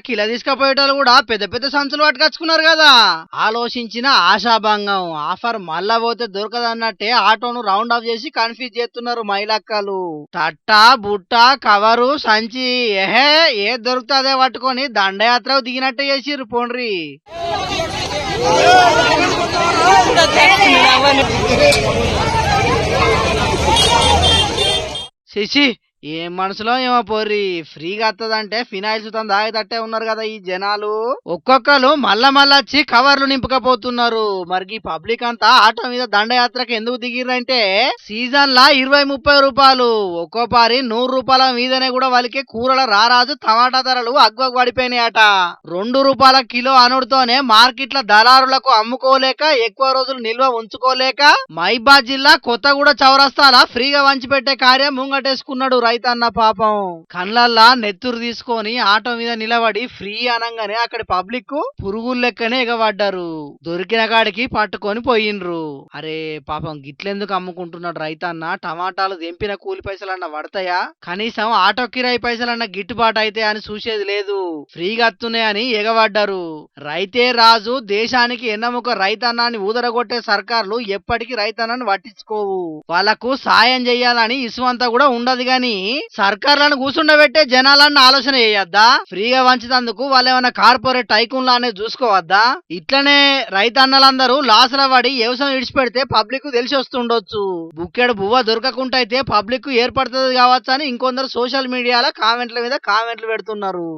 కిల తీసుకపోయేటోళ్ళు కూడా పెద్ద పెద్ద సంచులు పట్టుకొచ్చుకున్నారు కదా. ఆలోచించిన ఆశాభంగం. ఆఫర్ మళ్ళా పోతే దొరకదన్నట్టే ఆటోను రౌండ్ ఆఫ్ చేసి కన్ఫ్యూజ్ చేస్తున్నారు మైలక్కలు. తట్ట బుట్ట కవరు సంచి ఏహే ఏది దొరుకుతుందో అదే పట్టుకొని దండయాత్రకు దిగినట్టే చేసిర్రు పోండ్రి. శశి ఏం మనసులో ఏమో పోర్రి. ఫ్రీగా వస్తుందంటే ఫినాయిల్ సుతం తాగేటట్టే ఉన్నారు కదా ఈ జనాలు. ఒక్కొక్కరు మళ్ళా కవర్లు నింపుకపోతున్నారు. మరి పబ్లిక్ అంతా ఆటో మీద దండయాత్రకు ఎందుకు దిగిర్రంటే సీజన్ లా 20-30 రూపాయలు ఒక్కో పారి 100 రూపాయల మీదనే కూడా వాళ్ళకి కూరల రారాజు టమాటా ధరలు అగ్వకు పడిపోయినాయట. 2 రూపాయల కిలో అనుడుతోనే మార్కెట్ల దళారులకు అమ్ముకోలేక ఎక్కువ రోజులు నిల్వ ఉంచుకోలేక మైబాద్ జిల్లా కొత్తగూడ చౌరస్తాల ఫ్రీగా వంచిపెట్టే కార్యం ముంగటేసుకున్నాడు రైతన్న. పాపం కళ్ళల్లా నెత్తురు తీసుకొని ఆటో మీద నిలబడి ఫ్రీ అనంగానే అక్కడి పబ్లిక్ పురుగులు లెక్కనే ఎగబడ్డారు. దొరికిన కాడికి పట్టుకొని పోయిండ్రు. అరే పాపం గిట్లెందుకు అమ్ముకుంటున్నాడు రైతన్న? టమాటాలు తెంపిన కూలి పైసలన్నా పడతాయా? కనీసం ఆటో కిరాయి పైసలన్నా గిట్టుబాటు అయితే అని చూసేది లేదు. ఫ్రీగా అత్తున్నాయని ఎగబడ్డారు. రైతే రాజు దేశానికి ఎన్నముక రైతన్నాన్ని ఊదరగొట్టే సర్కార్లు ఎప్పటికీ రైతన్నాన్ని పట్టించుకోవు. వాళ్లకు సాయం చెయ్యాలని ఇసువంతా కూడా ఉండదు గాని సర్కార్లను కూర్చుండబెట్టే జనాలన్న ఆలోచన చేయొద్దా? ఫ్రీగా వంచినందుకు వాళ్ళేమన్నా కార్పొరేట్ టైకూన్లా అనేది చూసుకోవద్దా? ఇట్లనే రైతన్నలందరూ లాసుల పడి వ్యవసాయం విడిచిపెడితే పబ్లిక్ తెలిసి వస్తుండొచ్చు. బుక్కెడు బువ్వ దొరకకుండా అయితే పబ్లిక్ ఏర్పడుతుంది కావచ్చు అని ఇంకొందరు సోషల్ మీడియాలో కామెంట్ల మీద కామెంట్లు పెడుతున్నారు.